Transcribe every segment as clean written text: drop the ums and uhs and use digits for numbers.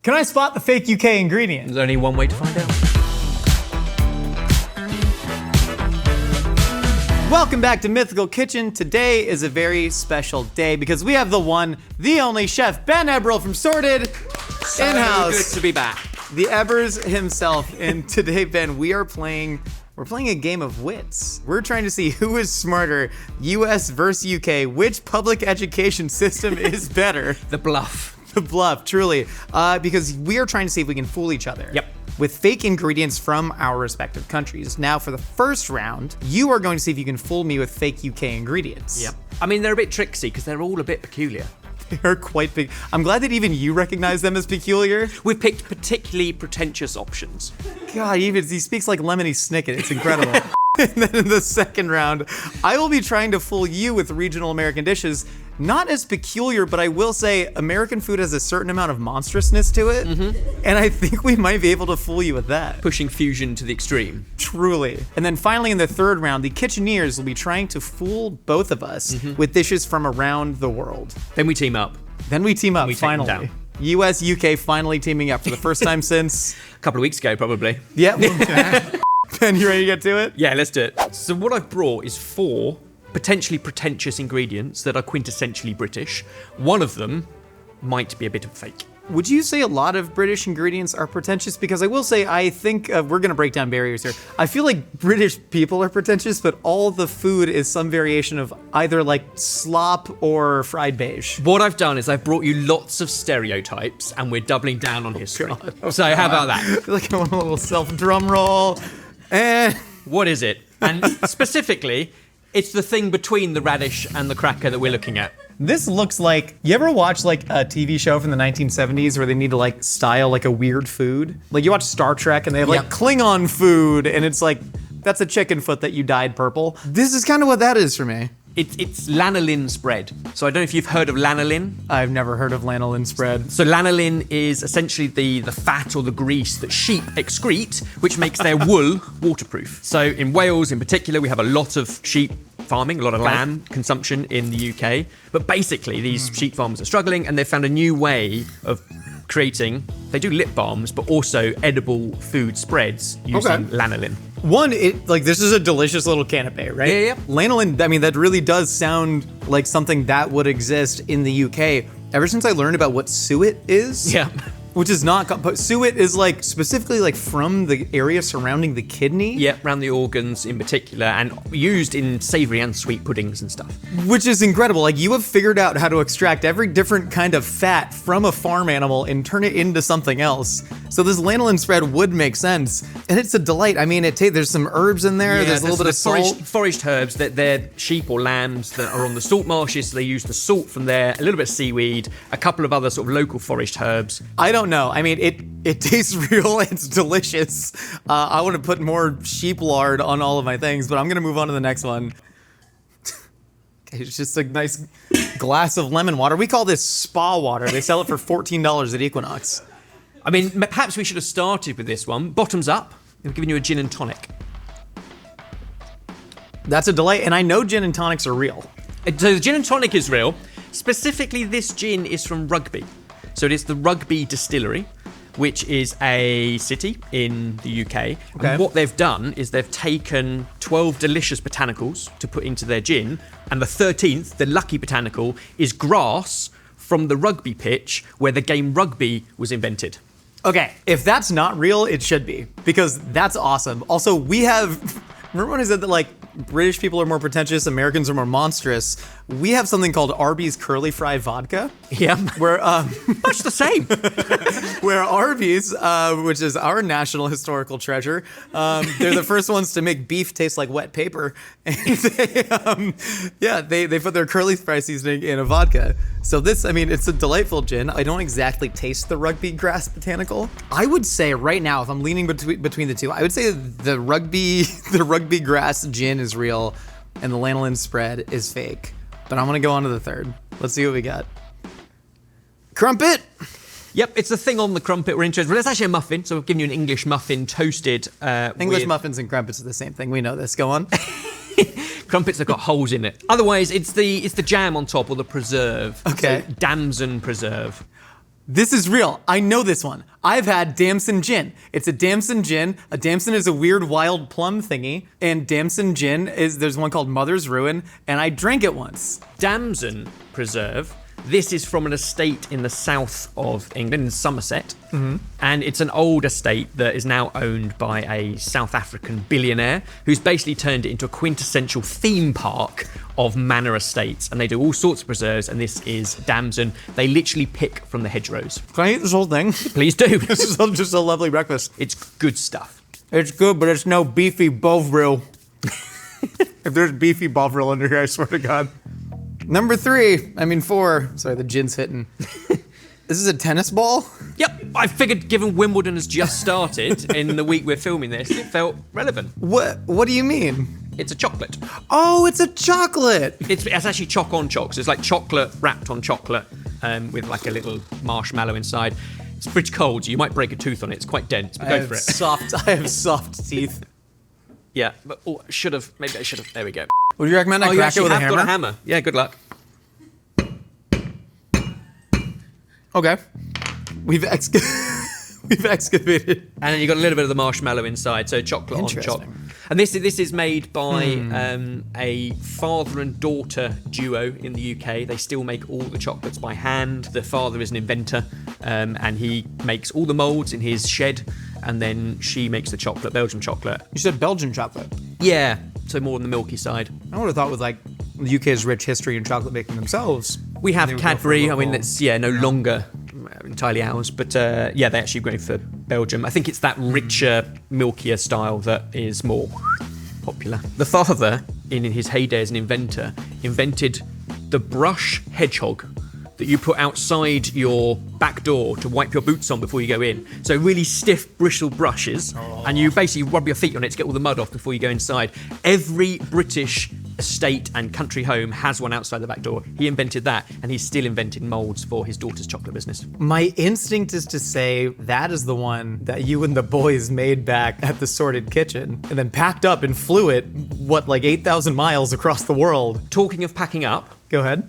Can I spot the fake UK ingredient? There's only one way to find out. Welcome back to Mythical Kitchen. Today is a very special day because we have the one, the only chef, Ben Eberl from Sorted in-house. Good to be back. The Ebers himself. And today, Ben, we're playing a game of wits. We're trying to see who is smarter, US versus UK. Which public education system is better? The bluff. The bluff, truly. Because we are trying to see if we can fool each other. Yep. With fake ingredients from our respective countries. Now, for the first round, you are going to see if you can fool me with fake UK ingredients. Yep. I mean, they're a bit tricksy because they're all a bit peculiar. They're quite big. I'm glad that even you recognize them as peculiar. We've picked particularly pretentious options. God, he speaks like Lemony Snicket. It's incredible. And then in the second round, I will be trying to fool you with regional American dishes. Not as peculiar, but I will say American food has a certain amount of monstrousness to it. Mm-hmm. And I think we might be able to fool you with that. Pushing fusion to the extreme. Truly. And then finally in the third round, the Kitcheneers will be trying to fool both of us with dishes from around the world. Then we team up. Finally. US, UK finally teaming up for the first time since... A couple of weeks ago, probably. Yeah. Ben, you ready to get to it? Yeah, let's do it. So what I've brought is 4 potentially pretentious ingredients that are quintessentially British. One of them might be a bit of a fake. Would you say a lot of British ingredients are pretentious? Because I will say, I think we're gonna break down barriers here. I feel like British people are pretentious, but all the food is some variation of either like slop or fried beige. What I've done is I've brought you lots of stereotypes and we're doubling down on history. So how about that? I feel like I want a little self-drum roll. And what is it? And specifically, it's the thing between the radish and the cracker that we're looking at. This looks like, you ever watch like a TV show from the 1970s where they need to like style like a weird food? Like you watch Star Trek and they have like Klingon food and it's like, that's a chicken foot that you dyed purple. This is kind of what that is for me. It's lanolin spread. So I don't know if you've heard of lanolin. I've never heard of lanolin spread. So lanolin is essentially the fat or the grease that sheep excrete, which makes their wool waterproof. So in Wales in particular, we have a lot of sheep farming, a lot of lamb consumption in the UK. But basically, these sheep farmers are struggling and they've found a new way of creating, they do lip balms, but also edible food spreads using lanolin. One, this is a delicious little canapé, right? Yeah. Lanolin, I mean, that really does sound like something that would exist in the UK. Ever since I learned about what suet is, which is not, suet is like specifically like from the area surrounding the kidney. Yeah, around the organs in particular, and used in savory and sweet puddings and stuff. Which is incredible. Like you have figured out how to extract every different kind of fat from a farm animal and turn it into something else. So this lanolin spread would make sense. And it's a delight. I mean, there's some herbs in there. There's a little bit of salt. Foraged herbs, that they're sheep or lambs that are on the salt marshes. So they use the salt from there, a little bit of seaweed, a couple of other sort of local foraged herbs. I don't know. I mean, it tastes real. It's delicious. I want to put more sheep lard on all of my things, but I'm going to move on to the next one. It's just a nice glass of lemon water. We call this spa water. They sell it for $14 at Equinox. I mean, perhaps we should have started with this one. Bottoms up. We've given you a gin and tonic. That's a delight, and I know gin and tonics are real. So the gin and tonic is real. Specifically, this gin is from Rugby. So it is the Rugby Distillery, which is a city in the UK. Okay. And what they've done is they've taken 12 delicious botanicals to put into their gin, and the 13th, the lucky botanical, is grass from the rugby pitch where the game rugby was invented. Okay, if that's not real, it should be, because that's awesome. Also, we have, remember when I said that like British people are more pretentious, Americans are more monstrous? We have something called Arby's Curly Fry Vodka. Yeah. Where, much the same. Where Arby's, which is our national historical treasure, they're the first ones to make beef taste like wet paper. And they put their curly fry seasoning in a vodka. So this, I mean, it's a delightful gin. I don't exactly taste the rugby grass botanical. I would say right now, if I'm leaning between the two, I would say the rugby grass gin is real and the lanolin spread is fake. But I'm gonna go on to the third. Let's see what we got. Crumpet! Yep, it's the thing on the crumpet we're interested in. Well, it's actually a muffin, so we've given you an English muffin toasted. English muffins and crumpets are the same thing. We know this. Go on. Crumpets have got holes in it. Otherwise, it's the jam on top or the preserve. Okay. So, damson preserve. This is real. I know this one. I've had damson gin. It's a damson gin. A damson is a weird wild plum thingy. And damson gin there's one called Mother's Ruin, and I drank it once. Damson preserve. This is from an estate in the south of England, in Somerset. And it's an old estate that is now owned by a South African billionaire who's basically turned it into a quintessential theme park of manor estates. And they do all sorts of preserves, and this is damson. They literally pick from the hedgerows. Can I eat this whole thing? Please do. This is just a lovely breakfast. It's good stuff. It's good, but it's no beefy bovril. If there's beefy bovril under here, I swear to God. Number 4. Sorry, the gin's hitting. This is a tennis ball? Yep, I figured given Wimbledon has just started in the week we're filming this, it felt relevant. What do you mean? It's a chocolate. Oh, it's a chocolate. It's actually choc on choc, so it's like chocolate wrapped on chocolate with like a little marshmallow inside. It's pretty cold, so you might break a tooth on it. It's quite dense, but go for it. I have soft teeth. Yeah, but maybe I should have. There we go. Would you recommend I crack it with a hammer? Got a hammer. Yeah, good luck. Okay. We've excavated. And then you got a little bit of the marshmallow inside, so chocolate on choc. And this is made by a father and daughter duo in the UK. They still make all the chocolates by hand. The father is an inventor, and he makes all the molds in his shed, and then she makes the chocolate, Belgian chocolate. You said Belgian chocolate? Yeah, so more on the milky side. I would have thought with like the UK's rich history in chocolate making themselves. We have Cadbury. I mean, it's no longer entirely ours, but they actually go for Belgium. I think it's that richer, milkier style that is more popular. The father, in his heyday as an inventor, invented the brush hedgehog that you put outside your back door to wipe your boots on before you go in. So really stiff, bristle brushes, and you basically rub your feet on it to get all the mud off before you go inside. Every British estate and country home has one outside the back door. He invented that, and he's still inventing moulds for his daughter's chocolate business. My instinct is to say that is the one that you and the boys made back at the Sorted Kitchen, and then packed up and flew it, 8,000 miles across the world. Talking of packing up, Go ahead.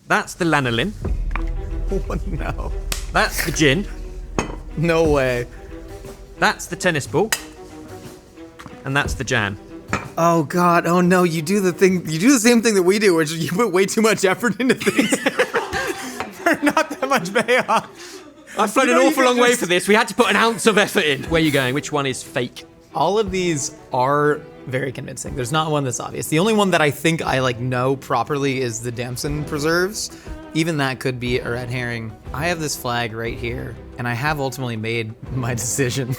that's the lanolin. Oh, no. That's the gin. No way. That's the tennis ball. And that's the jam. Oh God, oh no, you do the same thing that we do, which is you put way too much effort into things for not that much payoff. I've flown an awful long way for this. We had to put an ounce of effort in. Where are you going? Which one is fake? All of these are very convincing. There's not one that's obvious. The only one that I think I know properly is the damson preserves. Even that could be a red herring. I have this flag right here, and I have ultimately made my decision.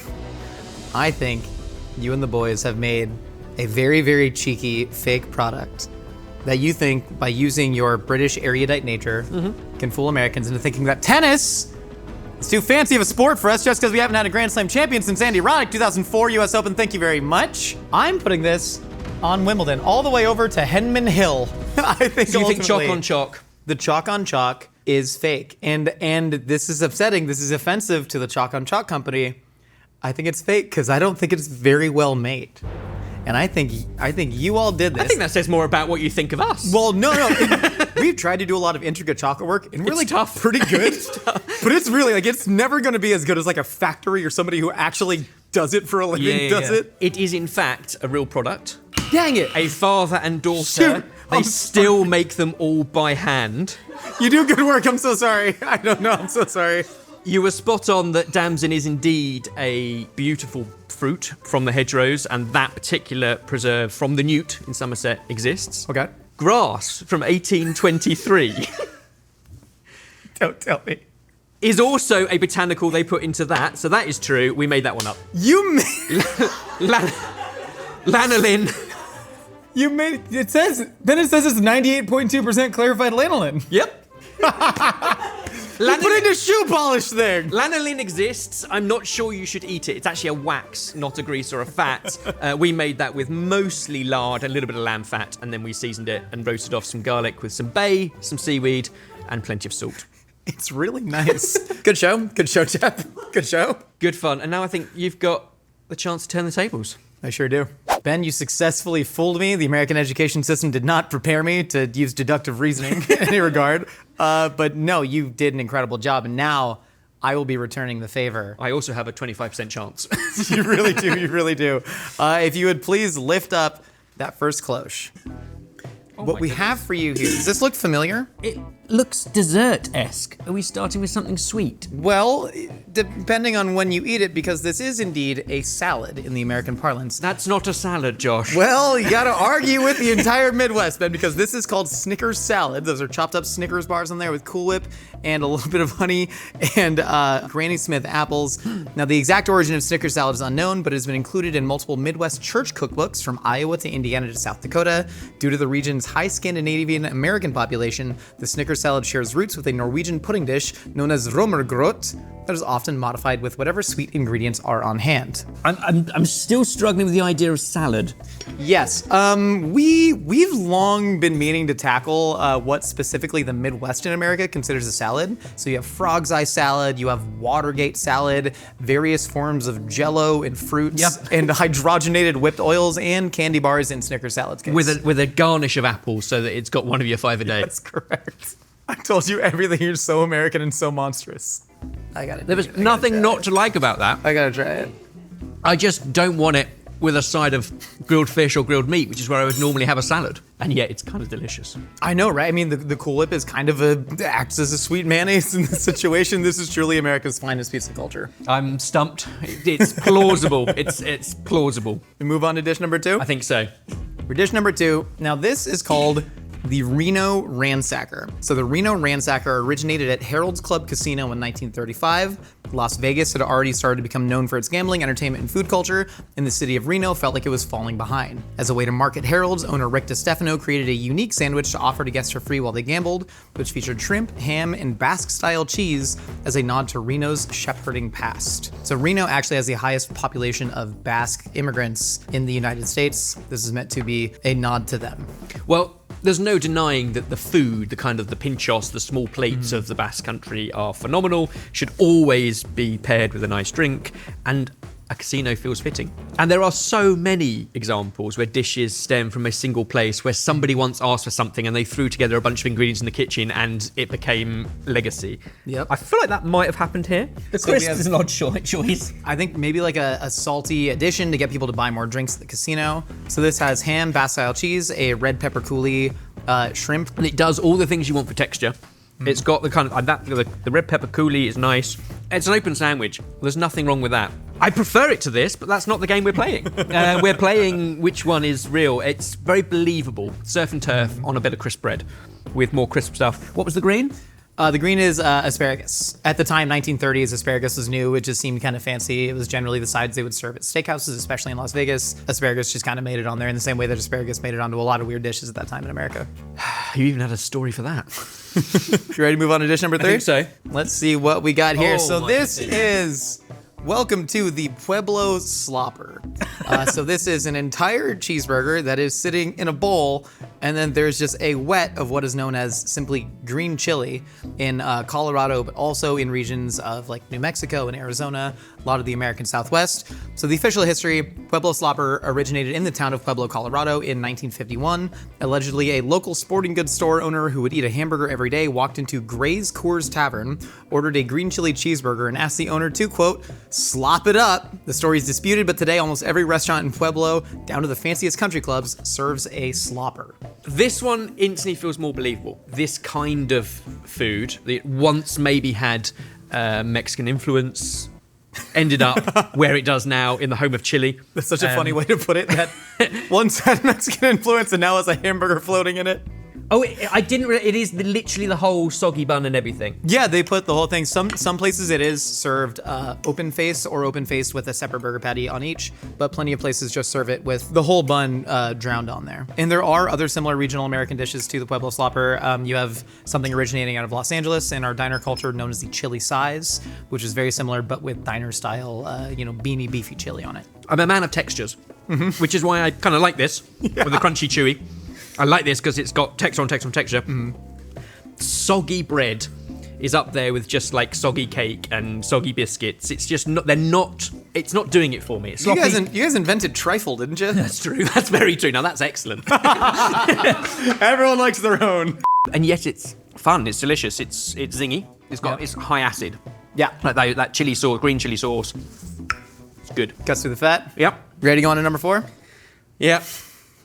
I think you and the boys have made a very, very cheeky fake product that you think, by using your British erudite nature, can fool Americans into thinking that tennis is too fancy of a sport for us just because we haven't had a Grand Slam champion since Andy Roddick, 2004 US Open. Thank you very much. I'm putting this on Wimbledon, all the way over to Henman Hill. I think So you think chalk on chalk? The chalk on chalk is fake. And this is upsetting. This is offensive to the chalk on chalk company. I think it's fake because I don't think it's very well made. And I think you all did this. I think that says more about what you think of us. Well, no. We've tried to do a lot of intricate chocolate work, and really tough. Pretty good. But it's really it's never going to be as good as a factory or somebody who actually does it for a living does it. It is in fact a real product. Dang it! A father and daughter. Shoot. They still make them all by hand. You do good work. I'm so sorry. I don't know. I'm so sorry. You were spot on that damson is indeed a beautiful fruit from the hedgerows, and that particular preserve from the Newt in Somerset exists. Okay. Grass from 1823 Don't tell me. is also a botanical they put into that, so that is true. We made that one up. You made Lanolin. You made it says it's 98.2% clarified lanolin. Yep. Put into shoe polish there. Lanolin exists. I'm not sure you should eat it. It's actually a wax, not a grease or a fat. We made that with mostly lard, a little bit of lamb fat, and then we seasoned it and roasted off some garlic with some bay, some seaweed, and plenty of salt. It's really nice. Good show. Good show, Jeff. Good show. Good fun. And now I think you've got the chance to turn the tables. I sure do. Ben, you successfully fooled me. The American education system did not prepare me to use deductive reasoning in any regard. But no, you did an incredible job. And now I will be returning the favor. I also have a 25% chance. You really do. You really do. If you would please lift up that first cloche. What we have for you here, does this look familiar? It looks dessert-esque. Are we starting with something sweet? Well, depending on when you eat it, because this is indeed a salad in the American parlance. That's not a salad, Josh. Well, you gotta argue with the entire Midwest, Ben, because this is called Snickers salad. Those are chopped up Snickers bars in there with Cool Whip and a little bit of honey and Granny Smith apples. Now, the exact origin of Snickers salad is unknown, but it has been included in multiple Midwest church cookbooks from Iowa to Indiana to South Dakota. Due to the region's high Scandinavian American population, the Snickers salad shares roots with a Norwegian pudding dish known as romergrøt that is often modified with whatever sweet ingredients are on hand. I'm still struggling with the idea of salad. Yes, we've long been meaning to tackle what specifically the Midwest in America considers a salad. So you have frog's eye salad, you have Watergate salad, various forms of Jell-O and fruits, and hydrogenated whipped oils and candy bars in Snickers salads. With a garnish of apples so that it's got one of your 5 a day. That's correct. I told you everything. You're so American and so monstrous. I got it. There was nothing not to like about that. I gotta try it. I just don't want it with a side of grilled fish or grilled meat, which is where I would normally have a salad. And yet it's kind of delicious. I know, right? I mean, the Cool Whip is kind of acts as a sweet mayonnaise in this situation. This is truly America's finest piece of culture. I'm stumped. It's plausible. It's plausible. We move on to dish number 2? I think so. For dish number 2, now this is called the Reno Ransacker. So the Reno Ransacker originated at Harold's Club Casino in 1935. Las Vegas had already started to become known for its gambling, entertainment, and food culture, and the city of Reno felt like it was falling behind. As a way to market Harold's, owner Rick DiStefano created a unique sandwich to offer to guests for free while they gambled, which featured shrimp, ham, and Basque-style cheese as a nod to Reno's shepherding past. So Reno actually has the highest population of Basque immigrants in the United States. This is meant to be a nod to them. Well, there's no denying that the food, the kind of the pinchos, the small plates of the Basque Country are phenomenal, should always be paired with a nice drink, and a casino feels fitting. And there are so many examples where dishes stem from a single place, where somebody once asked for something and they threw together a bunch of ingredients in the kitchen and it became legacy. Yep. I feel like that might have happened here. The crisp is an odd choice. I think maybe like a salty addition to get people to buy more drinks at the casino. So this has ham, Basque-style cheese, a red pepper coulis, shrimp. And it does all the things you want for texture. It's got the kind of the red pepper coulis is nice. It's an open sandwich. There's nothing wrong with that. I prefer it to this, but that's not the game we're playing. We're playing which one is real. It's very believable. Surf and turf on a bit of crisp bread with more crisp stuff. What was the green? The green is asparagus. At the time, 1930s, asparagus was new. It just seemed kind of fancy. It was generally the sides they would serve at steakhouses, especially in Las Vegas. Asparagus just kind of made it on there in the same way that asparagus made it onto a lot of weird dishes at that time in America. You even had a story for that. You ready to move on to dish number 3? I think so. Let's see what we got here. Oh, so this is... Welcome to the Pueblo Slopper. So this is an entire cheeseburger that is sitting in a bowl, and then there's just a wet of what is known as simply green chili in Colorado, but also in regions of like New Mexico and Arizona, a lot of the American Southwest. So the official history, Pueblo Slopper originated in the town of Pueblo, Colorado in 1951. Allegedly, a local sporting goods store owner who would eat a hamburger every day walked into Gray's Coors Tavern, ordered a green chili cheeseburger, and asked the owner to, quote, slop it up. The story is disputed, but today almost every restaurant in Pueblo, down to the fanciest country clubs, serves a slopper. This one instantly feels more believable. This kind of food that once maybe had Mexican influence ended up where it does now in the home of chili. That's such a funny way to put it, that once had Mexican influence and now has a hamburger floating in it. Oh, it is literally the whole soggy bun and everything. Yeah, they put the whole thing. Some places it is served open faced with a separate burger patty on each, but plenty of places just serve it with the whole bun drowned on there. And there are other similar regional American dishes to the Pueblo Slopper. You have something originating out of Los Angeles in our diner culture known as the chili size, which is very similar, but with diner style, beanie beefy chili on it. I'm a man of textures, which is why I kind of like this with the crunchy chewy. I like this because it's got texture on texture on texture. Soggy bread is up there with just like soggy cake and soggy biscuits. It's just not. It's not doing it for me. It's You sloppy. guys invented trifle, didn't you? That's true. That's very true. Now that's excellent. Everyone likes their own. And yet it's fun. It's delicious. It's zingy. It's high acid. Yeah. Like that chili sauce, green chili sauce. It's good. Cuts through the fat. Yep. Ready to go on to number 4? Yep.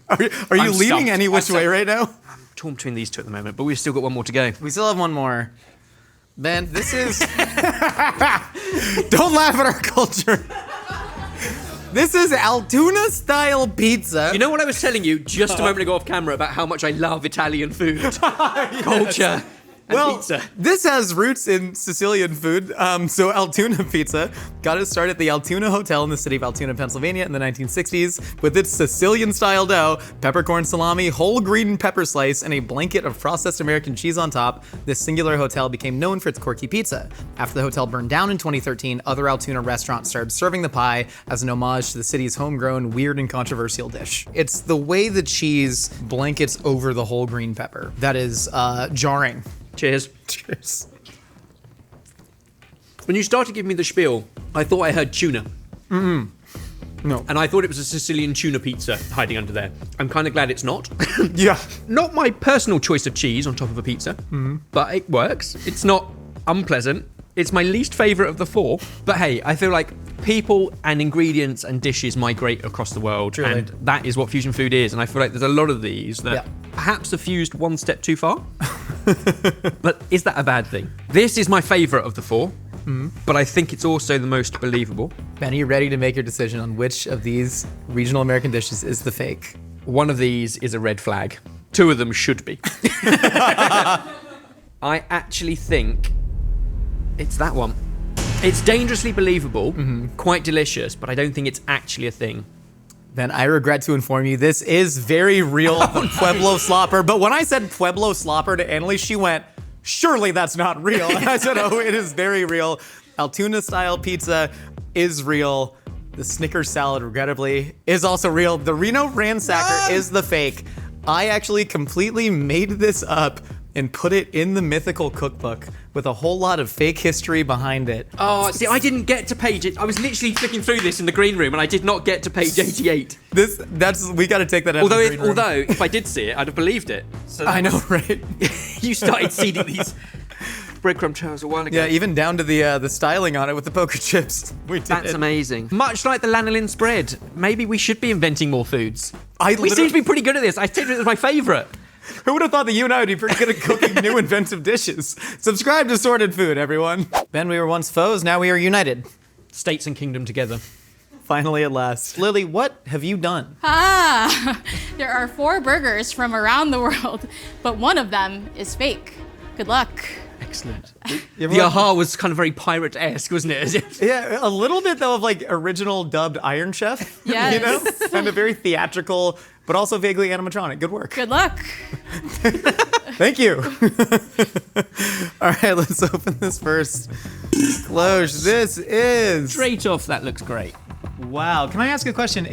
Are you I'm leaning stumped. any which way right now? Torn between these two at the moment, but we've still got one more to go. We still have one more. Ben, this is... Don't laugh at our culture. This is Altoona-style pizza. You know what I was telling you just a moment ago off camera about how much I love Italian food, culture, and pizza. This has roots in Sicilian food. So Altoona Pizza got its start at the Altoona Hotel in the city of Altoona, Pennsylvania in the 1960s with its Sicilian-style dough, peppercorn salami, whole green pepper slice, and a blanket of processed American cheese on top. This singular hotel became known for its quirky pizza. After the hotel burned down in 2013, other Altoona restaurants started serving the pie as an homage to the city's homegrown, weird, and controversial dish. It's the way the cheese blankets over the whole green pepper that is jarring. Cheers. Cheers. When you started giving me the spiel, I thought I heard tuna. No. And I thought it was a Sicilian tuna pizza hiding under there. I'm kind of glad it's not. Yeah. Not my personal choice of cheese on top of a pizza, but it works. It's not unpleasant. It's my least favourite of the 4. But hey, I feel like people and ingredients and dishes migrate across the world. Truly. And that is what fusion food is. And I feel like there's a lot of these that perhaps are fused one step too far. But is that a bad thing? This is my favourite of the 4. But I think it's also the most believable. Ben, are you ready to make your decision on which of these regional American dishes is the fake? One of these is a red flag. 2 of them should be. I actually think it's that one. It's dangerously believable, quite delicious, but I don't think it's actually a thing. Ben, I regret to inform you, this is very real Pueblo slopper. But when I said Pueblo slopper to Annalise, she went, surely that's not real. And I said, oh, it is very real. Altoona-style pizza is real. The Snickers salad, regrettably, is also real. The Reno Ransacker is the fake. I actually completely made this up and put it in the Mythical Cookbook with a whole lot of fake history behind it. Oh, see, I didn't get to page it. I was literally flicking through this in the green room, and I did not get to page 88. We got to take that out. Although if I did see it, I'd have believed it. So I know, right? You started seeding these breadcrumb trails a while ago. Yeah, even down to the styling on it with the poker chips. We did That's it. amazing. Much like the lanolin spread, maybe we should be inventing more foods. We We seem to be pretty good at this. I take it as my favourite. Who would have thought that you and I would be pretty good at cooking new inventive dishes? Subscribe to Sorted Food, everyone. Ben, we were once foes, now we are united. States and kingdom together. Finally at last. Lily, what have you done? There are 4 burgers from around the world, but one of them is fake. Good luck. Excellent. You ever The watch- aha was kind of very pirate-esque, wasn't it? As if- Yeah, a little bit though of like original dubbed Iron Chef. Yes. You know? Kind of very theatrical, but also vaguely animatronic. Good work. Good luck. Thank you. All right, let's open this first. Cloche, this is... Straight off, that looks great. Wow. Can I ask a question?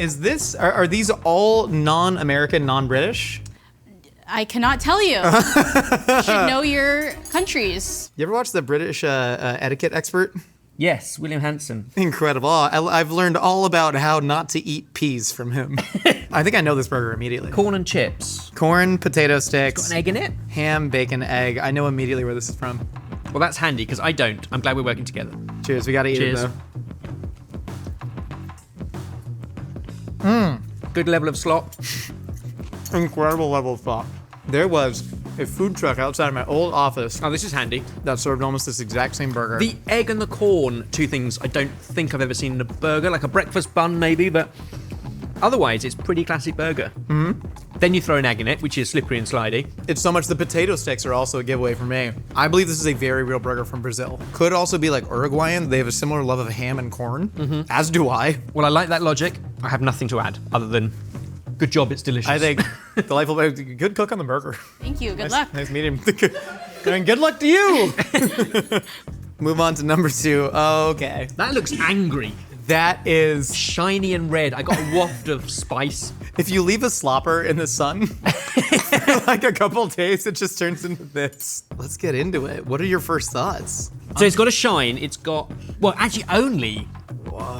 Are these all non-American, non-British? I cannot tell you. You should know your countries. You ever watch the British etiquette expert? Yes, William Hanson. Incredible. I've learned all about how not to eat peas from him. I think I know this burger immediately. Corn and chips. Corn, potato sticks, Got an egg in it? ham, bacon, egg. I know immediately where this is from. Well, that's handy, because I don't. I'm glad we're working together. Cheers. We gotta eat Cheers. it though. Good level of slop. Incredible level of thought. There was a food truck outside of my old office Oh, this is handy. that served almost this exact same burger. The egg and the corn, 2 things I don't think I've ever seen in a burger, like a breakfast bun maybe, but otherwise it's pretty classic burger. Then you throw an egg in it, which is slippery and slidey. It's so much the potato sticks are also a giveaway for me. I believe this is a very real burger from Brazil. Could also be like Uruguayan. They have a similar love of ham and corn, as do I. Well, I like that logic. I have nothing to add other than good job, it's delicious. I think delightful, good cook on the burger. Thank you. Good luck. Nice meeting. And good luck to you. Move on to number 2. Okay. that looks angry. That is, Shiny and red. I got a waft of spice. if you leave a slopper in the sun, like a couple tastes, it just turns into this. Let's get into it. What are your first thoughts? So it's got a shine. It's got, well, actually only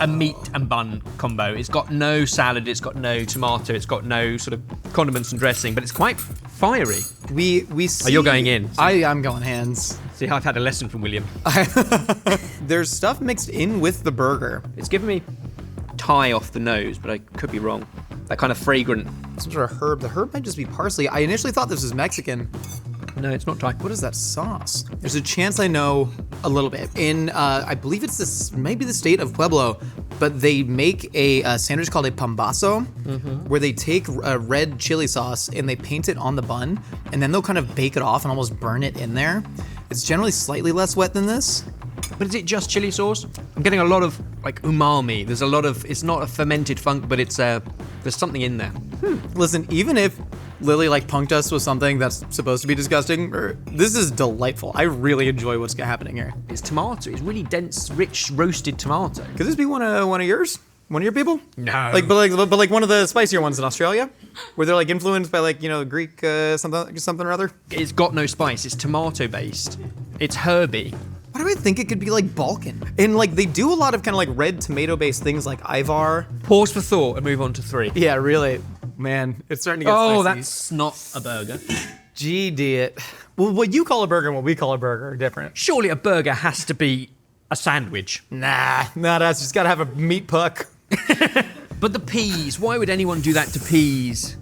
a meat and bun combo. It's got no salad. It's got no tomato. It's got no sort of condiments and dressing, but it's quite fiery. We see. Oh, you're going in. I'm going hands. See, I've had a lesson from William. There's stuff mixed in with the burger. It's giving me Thai off the nose, but I could be wrong. That kind of fragrant. Some sort of herb. The herb might just be parsley. I initially thought this was Mexican. No, it's not Thai. What is that sauce? There's a chance I know a little bit. In, I believe it's this, maybe the state of Pueblo, but they make a sandwich called a pambazo, where they take a red chili sauce and they paint it on the bun, and then they'll kind of bake it off and almost burn it in there. It's generally slightly less wet than this. But is it just chili sauce? I'm getting a lot of like umami. There's a lot of, it's not a fermented funk, but it's there's something in there. Listen, even if Lily like punked us with something that's supposed to be disgusting, this is delightful. I really enjoy what's happening here. It's tomato. It's really dense, rich, roasted tomato. Could this be one of yours? One of your people? No. But one of the spicier ones in Australia, where they're like influenced by like Greek something or other. It's got no spice. It's tomato based. It's herby. Why do I think it could be like Balkan? And like they do a lot of kind of like red tomato based things like Ivar. Pause for thought and move on to 3. Yeah, really. Man, it's starting to get Oh, spicy. that's not a burger. GD it. Well, what you call a burger and what we call a burger are different. Surely a burger has to be a sandwich. Nah, that's just gotta have a meat puck. But the peas, why would anyone do that to peas?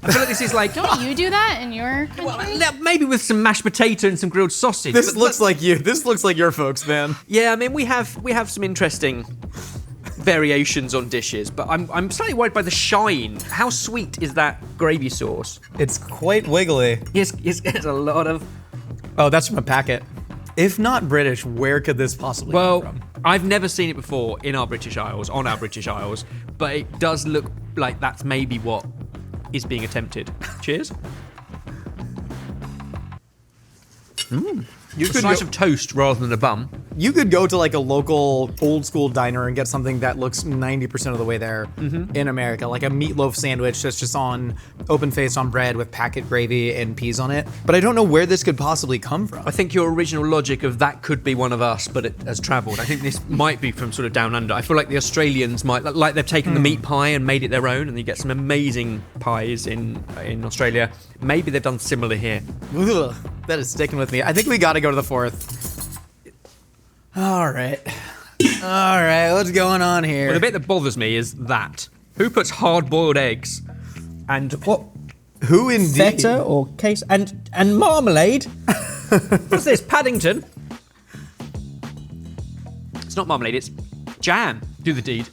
I feel like this is like... Don't you do that in your country? Well, maybe with some mashed potato and some grilled sausage. This looks like you. This looks like your folks, man. Yeah, I mean, we have some interesting variations on dishes, but I'm slightly worried by the shine. How sweet is that gravy sauce? It's quite wiggly. Yes, it's a lot of... Oh, that's from a packet. If not British, where could this possibly come from? I've never seen it before in our British Isles, on our British Isles, but it does look like that's maybe what is being attempted. Cheers. You A could slice go, of toast rather than a bun. you could go to like a local old school diner and get something that looks 90% of the way there in America, like a meatloaf sandwich that's just on open face on bread with packet gravy and peas on it. But I don't know where this could possibly come from. I think your original logic of that could be one of us, but it has travelled. I think this might be from sort of down under. I feel like the Australians might, like they've taken the meat pie and made it their own, and you get some amazing pies in Australia. Maybe they've done similar here. Ugh, that is sticking with me. I think we got to go to the 4th. All right, what's going on here? But the bit that bothers me is that. Who puts hard-boiled eggs and what? Who indeed? Feta or case and marmalade? What's this, Paddington? It's not marmalade, it's jam. Do the deed.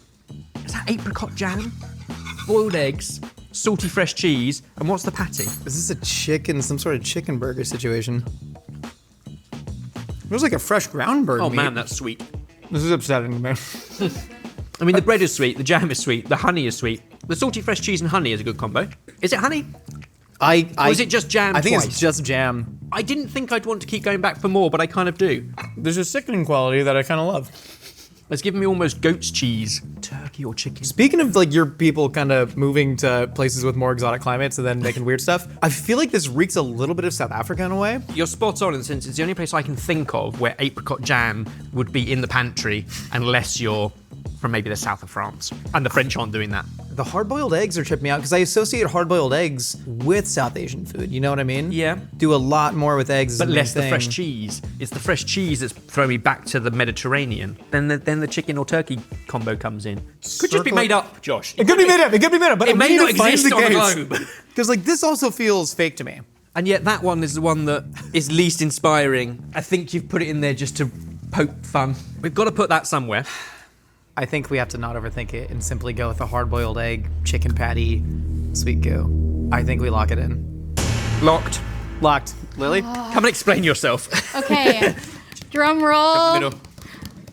Is that apricot jam? Boiled eggs, salty fresh cheese, and what's the patty? Is this some sort of chicken burger situation? It was like a fresh ground burger. Oh meat. man, that's sweet. This is upsetting to me. I mean, the bread is sweet, the jam is sweet, the honey is sweet. The salty fresh cheese and honey is a good combo. Is it honey? Or is it just jam I think twice? it's just jam. I didn't think I'd want to keep going back for more, but I kind of do. There's a sickening quality that I kind of love. It's giving me almost goat's cheese. Turkey or chicken. Speaking of like your people kind of moving to places with more exotic climates and then making weird stuff, I feel like this reeks a little bit of South Africa in a way. You're spot on in the sense it's the only place I can think of where apricot jam would be in the pantry unless you're from maybe the south of France. And the French aren't doing that. The hard-boiled eggs are tripping me out because I associate hard-boiled eggs with South Asian food. You know what I mean? Yeah. Do a lot more with eggs. But than less the anything. fresh cheese. It's the fresh cheese that's throwing me back to the Mediterranean. Then the chicken or turkey combo comes in. Could just be made up, Josh. It could be made up. It could be made up. But It may we need not to find exist the on the case. globe. Because like this also feels fake to me. And yet that one is the one that is least inspiring. I think you've put it in there just to poke fun. We've got to put that somewhere. I think we have to not overthink it and simply go with a hard-boiled egg, chicken patty, sweet goo. I think we lock it in. Locked. Locked. Lily? Come and explain yourself. Okay, drum roll. Middle.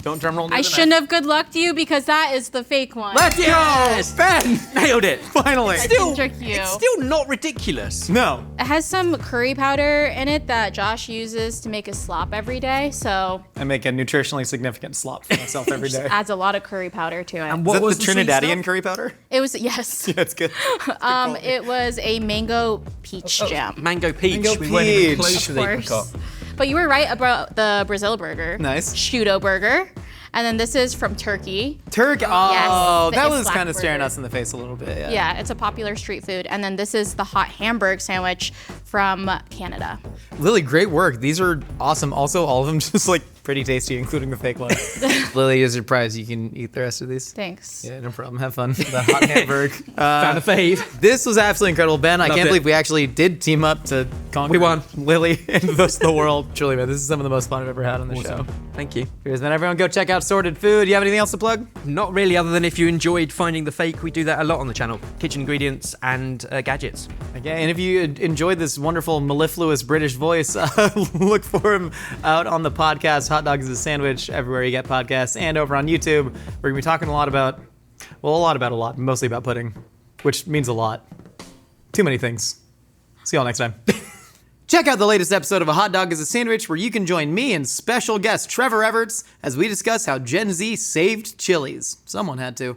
Don't drum roll. I shouldn't have good luck to you because that is the fake one. Let's Yes! go, Ben. Nailed it. Finally. I didn't trick you. It's still not ridiculous. No. It has some curry powder in it that Josh uses to make his slop every day, so I make a nutritionally significant slop for myself every day. adds a lot of curry powder to it. And Is what that was the sweet Trinidadian stuff? curry powder? It was, yes. Yeah, it's good. It was a mango peach jam. Mango peach. Mango We weren't even peach. close to the Of apricot. course. But you were right about the Brazil burger. Nice. Shudo burger. And then this is from Turkey. Turkey. Oh, the that was Islak kind of staring burger. us in the face a little bit. Yeah. Yeah, it's a popular street food. And then this is the hot Hamburg sandwich from Canada. Lily, great work. These are awesome. Also, all of them just like pretty tasty, including the fake one. Lily, here's your prize. You can eat the rest of these. Thanks. Yeah, no problem. Have fun. The hot Hamburg. Found a fave. This was absolutely incredible, Ben. I Loved can't it. believe we actually did team up to conquer We won. Lily and the rest of the world. Truly, man, this is some of the most fun I've ever had on the show. Thank you. Cheers, man. Everyone go check out Sorted Food. You have anything else to plug? Not really, other than if you enjoyed finding the fake, we do that a lot on the channel. Kitchen ingredients and gadgets. Okay, and if you enjoyed this wonderful mellifluous British voice, look for him out on the podcast Hot Dog is a Sandwich, everywhere you get podcasts, and over on YouTube. We're going to be talking a lot, mostly about pudding, which means a lot. Too many things. See y'all next time. Check out the latest episode of A Hot Dog is a Sandwich, where you can join me and special guest Trevor Everts as we discuss how Gen Z saved Chili's. Someone had to.